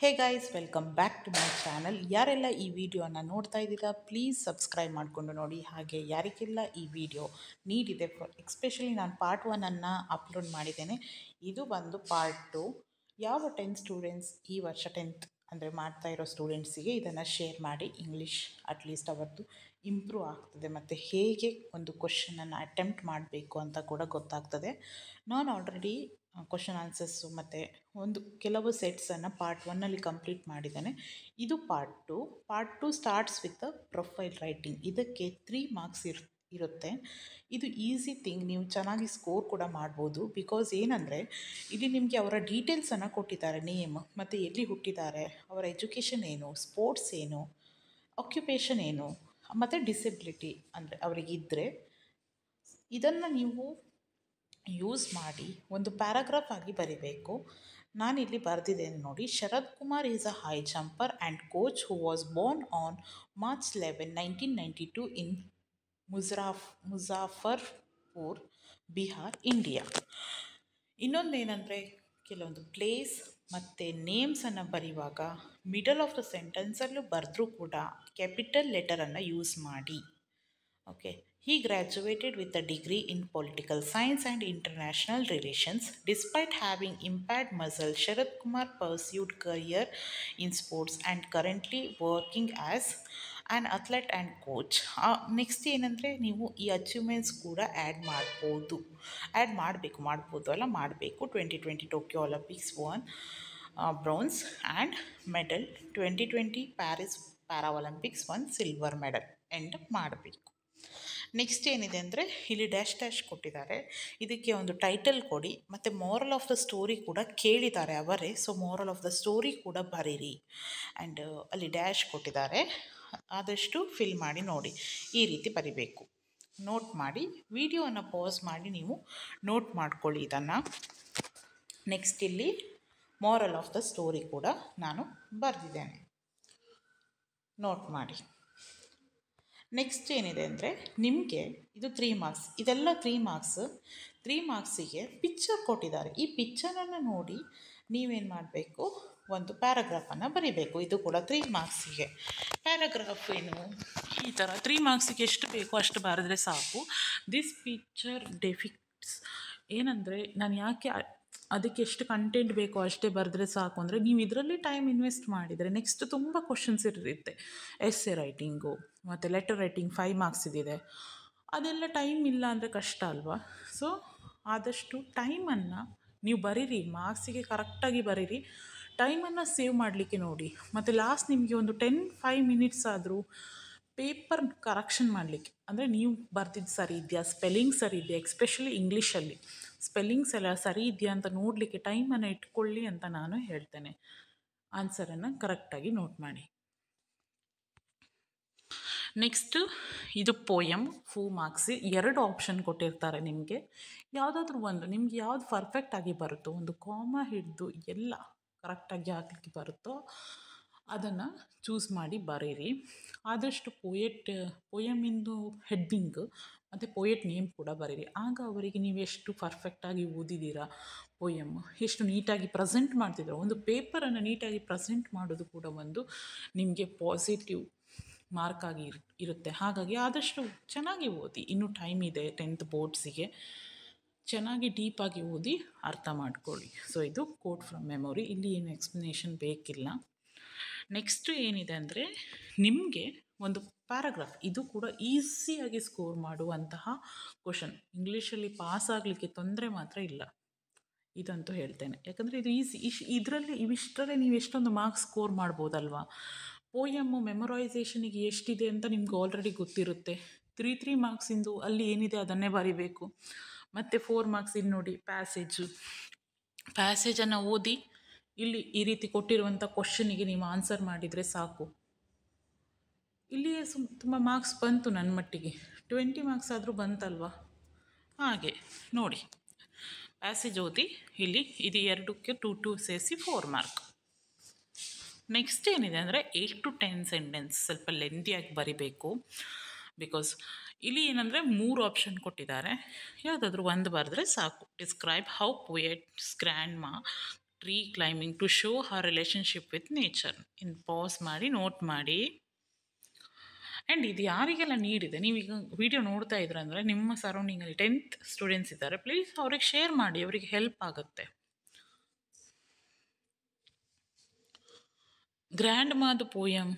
Hey guys, welcome back to my channel. ಯಾರೆಲ್ಲ ಈ ವಿಡಿಯೋನ ನೋಡ್ತಾ ಇದ್ದೀರಾ ಪ್ಲೀಸ್ ಸಬ್ಸ್ಕ್ರೈಬ್ ಮಾಡಿಕೊಂಡು ನೋಡಿ. ಹಾಗೆ ಯಾರಿಗೆಲ್ಲ ಈ ವಿಡಿಯೋ ನೀಡಿದೆ, ಎಕ್ಸ್ಪೆಷಲಿ ನಾನು ಪಾರ್ಟ್ 1 ಅಪ್ಲೋಡ್ ಮಾಡಿದ್ದೇನೆ. ಇದು ಬಂದು ಪಾರ್ಟ್ 2. ಯಾವ 10 ಸ್ಟೂಡೆಂಟ್ಸ್ ಈ ವರ್ಷ 10th ಅಂದರೆ ಮಾಡ್ತಾ ಇರೋ ಸ್ಟೂಡೆಂಟ್ಸಿಗೆ ಇದನ್ನು ಶೇರ್ ಮಾಡಿ. ಇಂಗ್ಲೀಷ್ ಅಟ್ಲೀಸ್ಟ್ ಅವತ್ತು ಇಂಪ್ರೂವ್ ಆಗ್ತದೆ ಮತ್ತು ಹೇಗೆ ಒಂದು ಕ್ವಶನನ್ನು ಅಟೆಂಪ್ಟ್ ಮಾಡಬೇಕು ಅಂತ ಕೂಡ ಗೊತ್ತಾಗ್ತದೆ. ನಾನು ಆಲ್ರೆಡಿ ಕ್ವಶನ್ ಆನ್ಸರ್ಸು ಮತ್ತು ಕೆಲವು ಸೆಟ್ಸನ್ನು ಪಾರ್ಟ್ 1 ಕಂಪ್ಲೀಟ್ ಮಾಡಿದ್ದೇನೆ. ಇದು part 2. Part 2 starts with profile writing. ಇದಕ್ಕೆ 3 ಮಾರ್ಕ್ಸ್ ಇರುತ್ತೆ. ಇದು ಈಸಿ ಥಿಂಗ್, ನೀವು ಚೆನ್ನಾಗಿ ಸ್ಕೋರ್ ಕೂಡ ಮಾಡ್ಬೋದು. ಬಿಕಾಸ್ ಏನಂದರೆ ಇಲ್ಲಿ ನಿಮಗೆ ಅವರ ಡೀಟೇಲ್ಸನ್ನು ಕೊಟ್ಟಿದ್ದಾರೆ, ನೇಮ್ ಮತ್ತು ಎಲ್ಲಿ ಹುಟ್ಟಿದ್ದಾರೆ, ಅವರ ಎಜುಕೇಷನ್ ಏನು, ಸ್ಪೋರ್ಟ್ಸ್ ಏನು, ಆಕ್ಯುಪೇಷನ್ ಏನು ಮತ್ತು ಡಿಸೆಬಿಲಿಟಿ ಅಂದರೆ ಅವರಿಗಿದ್ದರೆ ಇದನ್ನು ನೀವು ಯೂಸ್ ಮಾಡಿ ಒಂದು ಪ್ಯಾರಾಗ್ರಾಫ್ ಆಗಿ ಬರೀಬೇಕು. ನಾನಿಲ್ಲಿ ಬರೆದಿದ್ದೇನೆ ನೋಡಿ. Sharad Kumar is a high jumper and coach who was born on March 11, 1992 in Muzaffarpur, Bihar, India. ಇನ್ನೊಂದೇನೆಂದರೆ ಕೆಲವೊಂದು ಪ್ಲೇಸ್ ಮತ್ತು ನೇಮ್ಸನ್ನು ಬರೆಯುವಾಗ ಮಿಡಲ್ ಆಫ್ ದ ಸೆಂಟೆನ್ಸಲ್ಲೂ ಬರೆದ್ರೂ ಕೂಡ ಕ್ಯಾಪಿಟಲ್ ಲೆಟರನ್ನು ಯೂಸ್ ಮಾಡಿ. Okay. He graduated with a degree in political science and international relations. Despite having impaired muscle, Sharad Kumar pursued career in sports and currently working as an athlete and coach. Next ಏನಂದರೆ ನೀವು ಈ achievements ಕೂಡ ಮಾಡಬೇಕು 2020 Tokyo Olympics one browns and medal, 2020 Paris para Olympics one silver medal end ಮಾಡಬೇಕು. Next ಏನಿದೆ ಅಂದರೆ ಇಲ್ಲಿ dash ಕೊಟ್ಟಿದ್ದಾರೆ. ಇದಕ್ಕೆ ಒಂದು ಟೈಟಲ್ ಕೊಡಿ ಮತ್ತು ಮೋರಲ್ ಆಫ್ ದ ಸ್ಟೋರಿ ಕೂಡ ಕೇಳಿದ್ದಾರೆ ಅವರೇ. So moral of the story ಕೂಡ ಬರೀರಿ. ಆ್ಯಂಡ್ ಅಲ್ಲಿ ಡ್ಯಾಶ್ ಕೊಟ್ಟಿದ್ದಾರೆ, ಆದಷ್ಟು ಫಿಲ್ ಮಾಡಿ ನೋಡಿ. ಈ ರೀತಿ ಬರಿಬೇಕು. ನೋಟ್ ಮಾಡಿ, ವಿಡಿಯೋವನ್ನು ಪಾಸ್ ಮಾಡಿ ನೀವು ನೋಟ್ ಮಾಡ್ಕೊಳ್ಳಿ ಇದನ್ನು. ನೆಕ್ಸ್ಟ್ ಇಲ್ಲಿ ಮೋರಲ್ ಆಫ್ ದ ಸ್ಟೋರಿ ಕೂಡ ನಾನು ಬರೆದಿದ್ದೇನೆ, ನೋಟ್ ಮಾಡಿ. ನೆಕ್ಸ್ಟ್ ಏನಿದೆ ಅಂದರೆ ನಿಮಗೆ ಇದು 3 ಮಾರ್ಕ್ಸ್. ಇದೆಲ್ಲ 3 ಮಾರ್ಕ್ಸಿಗೆ ಪಿಕ್ಚರ್ ಕೊಟ್ಟಿದ್ದಾರೆ. ಈ ಪಿಕ್ಚರನ್ನು ನೋಡಿ ನೀವೇನು ಮಾಡಬೇಕು, ಒಂದು ಪ್ಯಾರಾಗ್ರಾಫನ್ನು ಬರೀಬೇಕು. ಇದು ಕೂಡ 3 ಮಾರ್ಕ್ಸಿಗೆ. ಪ್ಯಾರಾಗ್ರಾಫ್ ಏನು, ಈ ಥರ 3 ಮಾರ್ಕ್ಸಿಗೆ ಎಷ್ಟು ಬೇಕೋ ಅಷ್ಟು ಬರೆದ್ರೆ ಸಾಕು. ದಿಸ್ ಪಿಕ್ಚರ್ ಡೆಪಿಕ್ಟ್ಸ್ ಏನಂದರೆ, ನಾನು ಯಾಕೆ ಅದಕ್ಕೆ ಎಷ್ಟು ಕಂಟೆಂಟ್ ಬೇಕೋ ಅಷ್ಟೇ ಬರೆದ್ರೆ ಸಾಕು ಅಂದರೆ, ನೀವು ಇದರಲ್ಲಿ ಟೈಮ್ ಇನ್ವೆಸ್ಟ್ ಮಾಡಿದರೆ ನೆಕ್ಸ್ಟ್ ತುಂಬ ಕ್ವಶನ್ಸ್ ಇರುತ್ತೆ. ಎಸ್ಸೆ ರೈಟಿಂಗು ಮತ್ತು ಲೆಟರ್ ರೈಟಿಂಗ್ 5 ಮಾರ್ಕ್ಸ್ ಇದೆ. ಅದೆಲ್ಲ ಟೈಮ್ ಇಲ್ಲ ಅಂದರೆ ಕಷ್ಟ ಅಲ್ವಾ. ಸೊ ಆದಷ್ಟು ಟೈಮನ್ನು ನೀವು ಬರೀರಿ, ಮಾರ್ಕ್ಸಿಗೆ ಕರೆಕ್ಟಾಗಿ ಬರೀರಿ. ಟೈಮನ್ನು ಸೇವ್ ಮಾಡಲಿಕ್ಕೆ ನೋಡಿ. ಮತ್ತು ಲಾಸ್ಟ್ ನಿಮಗೆ ಒಂದು 5 ಮಿನಿಟ್ಸ್ ಆದರೂ ಪೇಪರ್ ಕರೆಕ್ಷನ್ ಮಾಡಲಿಕ್ಕೆ, ಅಂದರೆ ನೀವು ಬರ್ದಿದ್ದು ಸರಿ ಇದೆಯಾ, ಸ್ಪೆಲ್ಲಿಂಗ್ ಸರಿ ಇದೆಯಾ, ಎಸ್ಪೆಷಲಿ ಇಂಗ್ಲೀಷಲ್ಲಿ ಸ್ಪೆಲ್ಲಿಂಗ್ಸ್ ಎಲ್ಲ ಸರಿ ಇದೆಯಾ ಅಂತ ನೋಡಲಿಕ್ಕೆ ಟೈಮನ್ನು ಇಟ್ಕೊಳ್ಳಿ ಅಂತ ನಾನು ಹೇಳ್ತೇನೆ. ಆನ್ಸರನ್ನು ಕರೆಕ್ಟಾಗಿ ನೋಟ್ ಮಾಡಿ. ನೆಕ್ಸ್ಟ್ ಇದು ಪೋಯಮ್ 4 ಮಾರ್ಕ್ಸ್. 2 ಆಪ್ಷನ್ ಕೊಟ್ಟಿರ್ತಾರೆ ನಿಮಗೆ. ಯಾವುದಾದ್ರೂ ಒಂದು ನಿಮ್ಗೆ ಯಾವುದು ಪರ್ಫೆಕ್ಟಾಗಿ ಬರುತ್ತೋ, ಒಂದು ಕಾಮ ಹಿಡಿದು ಎಲ್ಲ ಕರೆಕ್ಟಾಗಿ ಹಾಕಲಿಕ್ಕೆ ಬರುತ್ತೋ ಅದನ್ನು ಚೂಸ್ ಮಾಡಿ ಬರೀರಿ. ಆದಷ್ಟು ಪೋಯಮಿಂದು ಹೆಡ್ಡಿಂಗ್ ಮತ್ತು ಪೋಯೆಟ್ ನೇಮ್ ಕೂಡ ಬರೀರಿ. ಆಗ ಅವರಿಗೆ ನೀವು ಎಷ್ಟು ಪರ್ಫೆಕ್ಟಾಗಿ ಓದಿದ್ದೀರಾ, ಪೋಯಮ್ ಎಷ್ಟು ನೀಟಾಗಿ ಪ್ರೆಸೆಂಟ್ ಮಾಡ್ತಿದ್ದೀರಾ. ಒಂದು ಪೇಪರನ್ನು ನೀಟಾಗಿ ಪ್ರೆಸೆಂಟ್ ಮಾಡೋದು ಕೂಡ ಒಂದು ನಿಮಗೆ ಪಾಸಿಟಿವ್ ಮಾರ್ಕ್ ಆಗಿ ಇರುತ್ತೆ. ಹಾಗಾಗಿ ಆದಷ್ಟು ಚೆನ್ನಾಗಿ ಓದಿ. ಇನ್ನೂ ಟೈಮ್ ಇದೆ 10th ಬೋರ್ಡ್ಸಿಗೆ. ಚೆನ್ನಾಗಿ ಡೀಪಾಗಿ ಓದಿ ಅರ್ಥ ಮಾಡ್ಕೊಳ್ಳಿ. ಸೊ ಇದು ಕೋಟ್ ಫ್ರಮ್ ಮೆಮೊರಿ. ಇಲ್ಲಿ ಏನು ಎಕ್ಸ್ಪ್ಲನೇಷನ್ ಬೇಕಿಲ್ಲ. ನೆಕ್ಸ್ಟ್ ಏನಿದೆ ಅಂದರೆ ನಿಮಗೆ ಒಂದು ಪ್ಯಾರಾಗ್ರಾಫ್. ಇದು ಕೂಡ ಈಸಿಯಾಗಿ ಸ್ಕೋರ್ ಮಾಡುವಂತಹ ಕ್ವಶನ್. ಇಂಗ್ಲೀಷಲ್ಲಿ ಪಾಸ್ ಆಗಲಿಕ್ಕೆ ತೊಂದರೆ ಮಾತ್ರ ಇಲ್ಲ, ಇದಂತೂ ಹೇಳ್ತೇನೆ. ಯಾಕಂದರೆ ಇದು ಈಸಿ. ಇವಿಷ್ಟರಲ್ಲೇ ನೀವು ಎಷ್ಟೊಂದು ಮಾರ್ಕ್ಸ್ ಸ್ಕೋರ್ ಮಾಡ್ಬೋದಲ್ವಾ. ಪೋಯಮ್ಮು ಮೆಮೊರೈಸೇಷನಿಗೆ ಎಷ್ಟಿದೆ ಅಂತ ನಿಮ್ಗೆ ಆಲ್ರೆಡಿ ಗೊತ್ತಿರುತ್ತೆ. 3 ಮಾರ್ಕ್ಸಿಂದು ಅಲ್ಲಿ ಏನಿದೆ ಅದನ್ನೇ ಬರೀಬೇಕು. ಮತ್ತು 4 ಮಾರ್ಕ್ಸ್ ಇಲ್ಲಿ ನೋಡಿ ಪ್ಯಾಸೇಜನ್ನು ಓದಿ ಇಲ್ಲಿ ಈ ರೀತಿ ಕೊಟ್ಟಿರುವಂಥ ಕ್ವಶನಿಗೆ ನೀವು ಆನ್ಸರ್ ಮಾಡಿದರೆ ಸಾಕು. ಇಲ್ಲಿಯೇ ತುಂಬ ಮಾರ್ಕ್ಸ್ ಬಂತು ನನ್ನ ಮಟ್ಟಿಗೆ. 20 ಮಾರ್ಕ್ಸ್ ಆದರೂ ಬಂತಲ್ವಾ. ಹಾಗೆ ನೋಡಿ, ಪ್ಯಾಸೇಜ್ ಓದಿ ಇಲ್ಲಿ ಇದು 2ಕ್ಕೆ 2 ಸೇರಿಸಿ 4 ಮಾರ್ಕ್. ನೆಕ್ಸ್ಟ್ ಏನಿದೆ ಅಂದರೆ 8 to 10 ಸೆಂಟೆನ್ಸ್ ಸ್ವಲ್ಪ ಲೆಂದಿಯಾಗಿ ಬರಿಬೇಕು. ಬಿಕಾಸ್ ಇಲ್ಲಿ ಏನಂದರೆ 3 ಆಪ್ಷನ್ ಕೊಟ್ಟಿದ್ದಾರೆ, ಯಾವುದಾದ್ರೂ ಒಂದು ಬರೆದ್ರೆ ಸಾಕು. Describe how poet's grandma tree climbing to show her relationship with nature. ಇನ್ನು ಪಾಸ್ ಮಾಡಿ ನೋಟ್ ಮಾಡಿ. ಆ್ಯಂಡ್ ಇದು ಯಾರಿಗೆಲ್ಲ ನೀಡಿದೆ, ನೀವೀಗ ವಿಡಿಯೋ ನೋಡ್ತಾ ಇದ್ರಂದರೆ ನಿಮ್ಮ ಸರೌಂಡಿಂಗಲ್ಲಿ 10th ಸ್ಟೂಡೆಂಟ್ಸ್ ಇದ್ದಾರೆ, ಪ್ಲೀಸ್ ಅವ್ರಿಗೆ ಶೇರ್ ಮಾಡಿ, ಅವರಿಗೆ ಹೆಲ್ಪ್ ಆಗುತ್ತೆ. ಗ್ರ್ಯಾಂಡ್ ಮಾದು ಪೋಯಮ್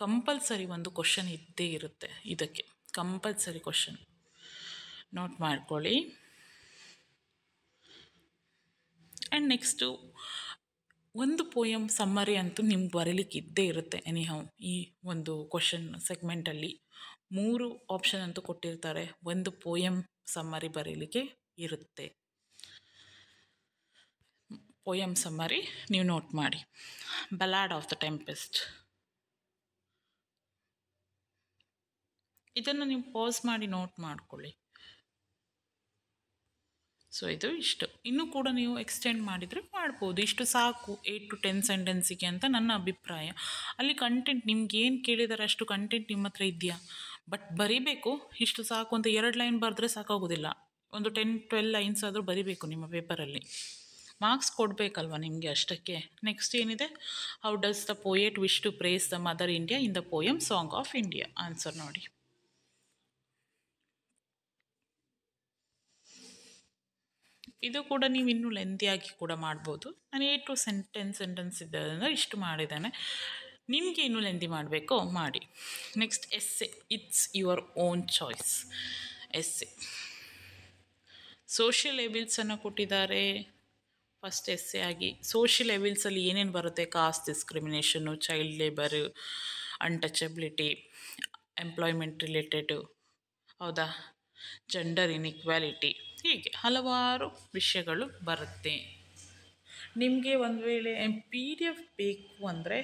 ಕಂಪಲ್ಸರಿ ಒಂದು ಕ್ವಶನ್ ಇದ್ದೇ ಇರುತ್ತೆ, ಇದಕ್ಕೆ ಕಂಪಲ್ಸರಿ ಕ್ವಶನ್ ನೋಟ್ ಮಾಡ್ಕೊಳ್ಳಿ. ಆ್ಯಂಡ್ ನೆಕ್ಸ್ಟು ಒಂದು ಪೋಯಮ್ ಸಮ್ಮರಿ ಅಂತೂ ನಿಮ್ಗೆ ಬರೀಲಿಕ್ಕೆ ಇದ್ದೇ ಇರುತ್ತೆ ಎನಿಹೌ. ಈ ಒಂದು ಕ್ವಶನ್ ಸೆಗ್ಮೆಂಟಲ್ಲಿ 3 ಆಪ್ಷನ್ ಅಂತೂ ಕೊಟ್ಟಿರ್ತಾರೆ, ಒಂದು ಪೋಯಮ್ ಸಮ್ಮರಿ ಬರೀಲಿಕ್ಕೆ ಇರುತ್ತೆ. ಪೋಯಮ್ ಸಮ್ಮರಿ ನೀವು ನೋಟ್ ಮಾಡಿ. ಬಲಾಡ್ ಆಫ್ ದ ಟೆಂಪೆಸ್ಟ್, ಇದನ್ನು ನೀವು ಪಾಸ್ ಮಾಡಿ ನೋಟ್ ಮಾಡ್ಕೊಳ್ಳಿ. ಸೊ ಇದು ಇಷ್ಟು. ಇನ್ನೂ ಕೂಡ ನೀವು ಎಕ್ಸ್ಟೆಂಡ್ ಮಾಡಿದರೆ ಮಾಡ್ಬೋದು, ಇಷ್ಟು ಸಾಕು 8 to 10 ಸೆಂಟೆನ್ಸಿಗೆ ಅಂತ ನನ್ನ ಅಭಿಪ್ರಾಯ. ಅಲ್ಲಿ ಕಂಟೆಂಟ್ ನಿಮ್ಗೆ ಏನು ಕೇಳಿದಾರೆ ಅಷ್ಟು ಕಂಟೆಂಟ್ ನಿಮ್ಮ ಹತ್ರ ಇದೆಯಾ, ಬಟ್ ಬರೀಬೇಕು ಇಷ್ಟು ಸಾಕು ಅಂತ 2 ಲೈನ್ ಬರೆದ್ರೆ ಸಾಕಾಗೋದಿಲ್ಲ, ಒಂದು 10-12 ಲೈನ್ಸ್ ಆದರೂ ಬರೀಬೇಕು ನಿಮ್ಮ ಪೇಪರಲ್ಲಿ. ಮಾರ್ಕ್ಸ್ ಕೊಡಬೇಕಲ್ವ ನಿಮಗೆ ಅಷ್ಟಕ್ಕೆ. ನೆಕ್ಸ್ಟ್ ಏನಿದೆ, how does the poet wish to praise the Mother India in the poem song of India. Answer ನೋಡಿ. ಇದು ಕೂಡ ನೀವು ಇನ್ನೂ ಲೆಂತಿಯಾಗಿ ಕೂಡ ಮಾಡ್ಬೋದು. ನಾನು 8 to 10 ಸೆಂಟೆನ್ಸ್ ಇದ್ದದನ್ನು ಇಷ್ಟು ಮಾಡಿದ್ದೇನೆ, ನಿಮಗೆ ಇನ್ನೂ ಲೆಂತಿ ಮಾಡಬೇಕೋ ಮಾಡಿ. Next essay, it's your own choice. Essay social ಎವಿಲ್ಸನ್ನು ಕೊಟ್ಟಿದ್ದಾರೆ. ಫಸ್ಟ್ ಎಸ್ಸೆ ಆಗಿ ಸೋಷಿಯಲ್ ಎವಿಲ್ಸಲ್ಲಿ ಏನೇನು ಬರುತ್ತೆ, caste discrimination, child labour, untouchability, employment related, ಹೌದಾ, ಜೆಂಡರ್ ಇನ್ಇಕ್ವಾಲಿಟಿ, ಹೀಗೆ ಹಲವಾರು ವಿಷಯಗಳು ಬರುತ್ತೆ. ನಿಮಗೆ ಒಂದು ವೇಳೆ PDF ಬೇಕು ಅಂದರೆ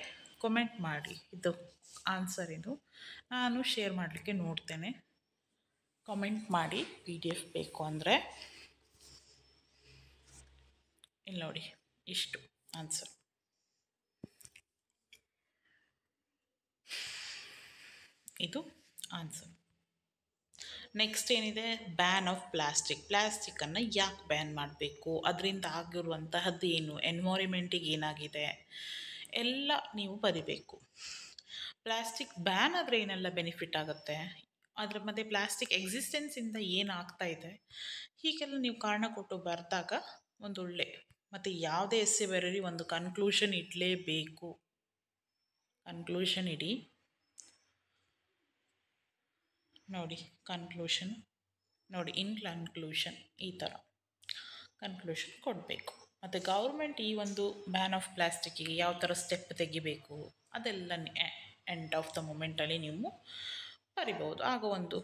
ಕಮೆಂಟ್ ಮಾಡಿ, ಇದು ಆನ್ಸರ್ ಇದು ನಾನು ಶೇರ್ ಮಾಡಲಿಕ್ಕೆ ನೋಡ್ತೇನೆ. ಕಮೆಂಟ್ ಮಾಡಿ PDF ಬೇಕು ಅಂದರೆ. ಇಲ್ಲಿ ನೋಡಿ, ಇಷ್ಟು ಆನ್ಸರ್. ಇದು ಆನ್ಸರ್. ನೆಕ್ಸ್ಟ್ ಏನಿದೆ, ಬ್ಯಾನ್ ಆಫ್ ಪ್ಲಾಸ್ಟಿಕ್. ಪ್ಲಾಸ್ಟಿಕ್ಕನ್ನು ಯಾಕೆ ಬ್ಯಾನ್ ಮಾಡಬೇಕು, ಅದರಿಂದ ಆಗಿರುವಂತಹದ್ದು ಏನು, ಎನ್ವೈರನ್ಮೆಂಟಿಗೆ ಏನಾಗಿದೆ ಎಲ್ಲ ನೀವು ಬರಿಬೇಕು. ಪ್ಲಾಸ್ಟಿಕ್ ಬ್ಯಾನ್ ಆದರೆ ಏನೆಲ್ಲ ಬೆನಿಫಿಟ್ ಆಗುತ್ತೆ, ಅದರ ಮತ್ತು ಪ್ಲಾಸ್ಟಿಕ್ ಎಕ್ಸಿಸ್ಟೆನ್ಸಿಂದ ಏನಾಗ್ತಾ ಇದೆ, ಹೀಗೆಲ್ಲ ನೀವು ಕಾರಣ ಕೊಟ್ಟು ಬರೆದಾಗ ಒಂದೊಳ್ಳೆ, ಮತ್ತು ಯಾವುದೇ ಎಸ್ಸೆ ಬರೀರಿ ಒಂದು ಕನ್ಕ್ಲೂಷನ್ ಇಡಲೇಬೇಕು. ಕನ್ಕ್ಲೂಷನ್ ಇಡಿ ನೋಡಿ, ಕನ್ಕ್ಲೂಷನ್ ನೋಡಿ, ಇನ್ ಕನ್ಕ್ಲೂಷನ್ ಈ ಥರ ಕನ್ಕ್ಲೂಷನ್ ಕೊಡಬೇಕು. ಮತ್ತು ಗೌರ್ಮೆಂಟ್ ಈ ಒಂದು ಬ್ಯಾನ್ ಆಫ್ ಪ್ಲಾಸ್ಟಿಕ್ಕಿಗೆ ಯಾವ ಥರ ಸ್ಟೆಪ್ ತೆಗಿಬೇಕು ಅದೆಲ್ಲ ಎಂಡ್ ಆಫ್ ದ ಮೂಮೆಂಟಲ್ಲಿ ನೀವು ಬರಿಬೋದು. ಆಗ ಒಂದು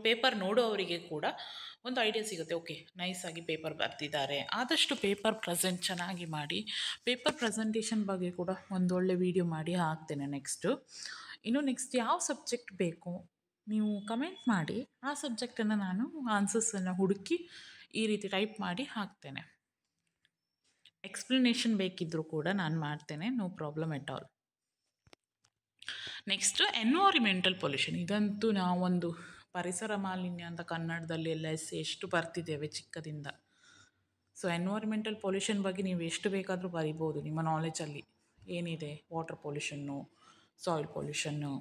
ಪೇಪರ್ ನೋಡೋವರಿಗೆ ಕೂಡ ಒಂದು ಐಡಿಯಾ ಸಿಗುತ್ತೆ, ಓಕೆ ನೈಸಾಗಿ ಪೇಪರ್ ಬರೆದಿದ್ದಾರೆ. ಆದಷ್ಟು ಪೇಪರ್ ಪ್ರೆಸೆಂಟ್ ಚೆನ್ನಾಗಿ ಮಾಡಿ. ಪೇಪರ್ ಪ್ರೆಸೆಂಟೇಷನ್ ಬಗ್ಗೆ ಕೂಡ ಒಂದೊಳ್ಳೆ ವಿಡಿಯೋ ಮಾಡಿ ಹಾಕ್ತೇನೆ ನೆಕ್ಸ್ಟು. ಇನ್ನು ನೆಕ್ಸ್ಟ್ ಯಾವ ಸಬ್ಜೆಕ್ಟ್ ಬೇಕು ನೀವು ಕಮೆಂಟ್ ಮಾಡಿ, ಆ ಸಬ್ಜೆಕ್ಟನ್ನು ನಾನು ಆನ್ಸರ್ಸನ್ನು ಹುಡುಕಿ ಈ ರೀತಿ ಟೈಪ್ ಮಾಡಿ ಹಾಕ್ತೇನೆ. ಎಕ್ಸ್ಪ್ಲನೇಷನ್ ಬೇಕಿದ್ದರೂ ಕೂಡ ನಾನು ಮಾಡ್ತೇನೆ, no problem at all. Next environmental pollution. ಇದಂತೂ ನಾವೊಂದು ಪರಿಸರ ಮಾಲಿನ್ಯ ಅಂತ ಕನ್ನಡದಲ್ಲಿ ಎಲ್ಲ ಎಷ್ಟು ಬರ್ತಿದ್ದೇವೆ ಚಿಕ್ಕದಿಂದ. ಸೊ ಎನ್ವೈರನ್ಮೆಂಟಲ್ ಪೊಲ್ಯೂಷನ್ ಬಗ್ಗೆ ನೀವು ಎಷ್ಟು ಬೇಕಾದರೂ ಬರಿಬೋದು ನಿಮ್ಮ ನಾಲೆಜಲ್ಲಿ ಏನಿದೆ. ವಾಟರ್ ಪೊಲ್ಯೂಷನ್ನು, ಸಾಯಿಲ್ ಪೊಲ್ಯೂಷನ್ನು,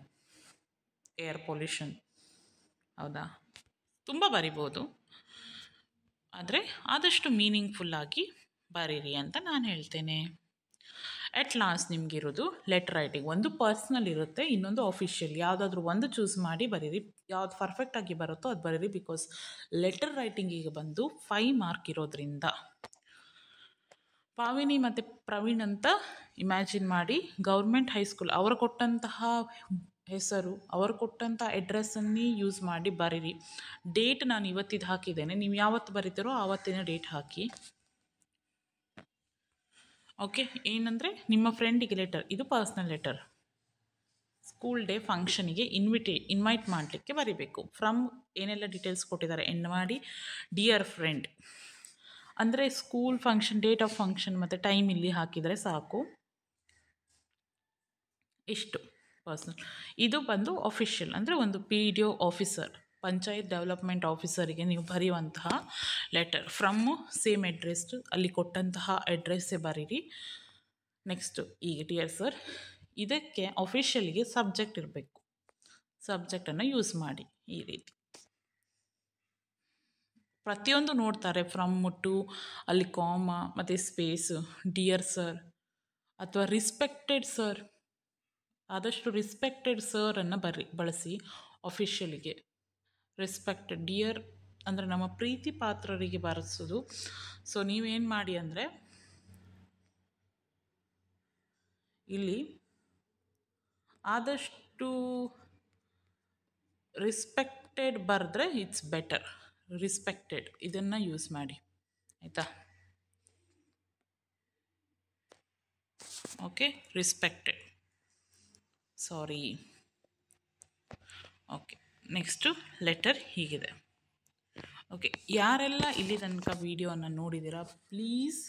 ಏರ್ ಪೊಲ್ಯೂಷನ್, ಹೌದಾ, ತುಂಬ ಬರಿಬೋದು. ಆದರೆ ಆದಷ್ಟು ಮೀನಿಂಗ್ಫುಲ್ಲಾಗಿ ಬರೀರಿ ಅಂತ ನಾನು ಹೇಳ್ತೇನೆ. ಎಟ್ ಲಾಸ್ಟ್ ನಿಮಗಿರೋದು ಲೆಟರ್ ರೈಟಿಂಗ್. ಒಂದು ಪರ್ಸ್ನಲ್ ಇರುತ್ತೆ, ಇನ್ನೊಂದು ಅಫಿಷಿಯಲ್. ಯಾವುದಾದ್ರೂ ಒಂದು ಚೂಸ್ ಮಾಡಿ ಬರೀರಿ. ಯಾವ್ದು ಪರ್ಫೆಕ್ಟಾಗಿ ಬರುತ್ತೋ ಅದು ಬರೀರಿ. ಬಿಕಾಸ್ ಲೆಟರ್ ರೈಟಿಂಗಿಗೆ ಬಂದು 5 ಮಾರ್ಕ್ ಇರೋದ್ರಿಂದ. ಪಾವಿನಿ ಮತ್ತು ಪ್ರವೀಣ್ ಅಂತ ಇಮ್ಯಾಜಿನ್ ಮಾಡಿ, ಗೌರ್ಮೆಂಟ್ ಹೈಸ್ಕೂಲ್ ಅವರು ಕೊಟ್ಟಂತಹ ಹೆಸರು, ಅವರು ಕೊಟ್ಟಂಥ ಅಡ್ರೆಸ್ಸನ್ನೇ ಯೂಸ್ ಮಾಡಿ ಬರೀರಿ. ಡೇಟ್ ನಾನು ಇವತ್ತಿದ್ದು ಹಾಕಿದ್ದೇನೆ, ನೀವು ಯಾವತ್ತು ಬರೀತೀರೋ ಆವತ್ತಿನ ಡೇಟ್ ಹಾಕಿ. ಓಕೆ, ಏನಂದರೆ ನಿಮ್ಮ ಫ್ರೆಂಡಿಗೆ ಲೆಟರ್, ಇದು ಪರ್ಸ್ನಲ್ ಲೆಟರ್. ಸ್ಕೂಲ್ ಡೇ ಫಂಕ್ಷನಿಗೆ ಇನ್ವೈಟ್ ಮಾಡಲಿಕ್ಕೆ ಬರೀಬೇಕು. ಫ್ರಮ್ ಏನೆಲ್ಲ ಡೀಟೇಲ್ಸ್ ಕೊಟ್ಟಿದ್ದಾರೆ ಎಂಡ್ ಮಾಡಿ, ಡಿಯರ್ ಫ್ರೆಂಡ್ ಅಂದರೆ school function, date of function ಮತ್ತು ಟೈಮ್ ಇಲ್ಲಿ ಹಾಕಿದರೆ ಸಾಕು. ಇಷ್ಟು ಪರ್ಸ್ನಲ್. ಇದು ಬಂದು ಅಫಿಷಿಯಲ್ ಅಂದರೆ ಒಂದು PDO ಆಫೀಸರ್ ಪಂಚಾಯತ್ ಡೆವಲಪ್ಮೆಂಟ್ ಆಫೀಸರಿಗೆ ನೀವು ಬರೆಯುವಂತಹ ಲೆಟರ್ ಫ್ರಮ್ ಸೇಮ್ ಅಡ್ರೆಸ್, ಅಲ್ಲಿ ಕೊಟ್ಟಂತಹ ಅಡ್ರೆಸ್ಸೇ ಬರೀರಿ. ನೆಕ್ಸ್ಟು ಈಗ ಡಿಯರ್ ಸರ್, ಇದಕ್ಕೆ ಅಫಿಷಿಯಲಿಗೆ ಸಬ್ಜೆಕ್ಟ್ ಇರಬೇಕು. ಸಬ್ಜೆಕ್ಟನ್ನು ಯೂಸ್ ಮಾಡಿ. ಈ ರೀತಿ ಪ್ರತಿಯೊಂದು ನೋಡ್ತಾರೆ, ಫ್ರಮ್ ಟು, ಅಲ್ಲಿ ಕಾಮ ಮತ್ತು ಸ್ಪೇಸ್, ಡಿಯರ್ ಸರ್ ಅಥವಾ ರಿಸ್ಪೆಕ್ಟೆಡ್ ಸರ್. ಆದಷ್ಟು ರಿಸ್ಪೆಕ್ಟೆಡ್ ಸರನ್ನು ಬಳಸಿ ಅಫಿಷಿಯಲಿಗೆ. ರೆಸ್ಪೆಕ್ಟೆಡ್ ಡಿಯರ್ ಅಂದರೆ ನಮ್ಮ ಪ್ರೀತಿ ಪಾತ್ರರಿಗೆ ಬರೆಸೋದು. ಸೊ ನೀವೇನು ಮಾಡಿ ಅಂದರೆ ಇಲ್ಲಿ ಆದಷ್ಟು ರಿಸ್ಪೆಕ್ಟೆಡ್ ಬರೆದ್ರೆ ಇಟ್ಸ್ ಬೆಟರ್. ರಿಸ್ಪೆಕ್ಟೆಡ್ ಇದನ್ನು ಯೂಸ್ ಮಾಡಿ, ಆಯಿತಾ? ಓಕೆ, ರಿಸ್ಪೆಕ್ಟೆಡ್, ಸಾರಿ. ಓಕೆ, ನೆಕ್ಸ್ಟು ಲೆಟರ್ ಹೀಗಿದೆ. ಓಕೆ, ಯಾರೆಲ್ಲ ಇಲ್ಲಿ ತನಕ ವಿಡಿಯೋನ ನೋಡಿದ್ದೀರಾ ಪ್ಲೀಸ್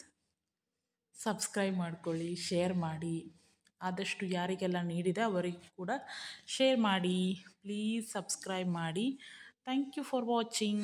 ಸಬ್ಸ್ಕ್ರೈಬ್ ಮಾಡ್ಕೊಳ್ಳಿ, ಶೇರ್ ಮಾಡಿ. ಆದಷ್ಟು ಯಾರಿಗೆಲ್ಲ ನೀಡಿದೆ ಅವರಿಗೆ ಕೂಡ ಶೇರ್ ಮಾಡಿ. ಪ್ಲೀಸ್ ಸಬ್ಸ್ಕ್ರೈಬ್ ಮಾಡಿ. Thank you for watching.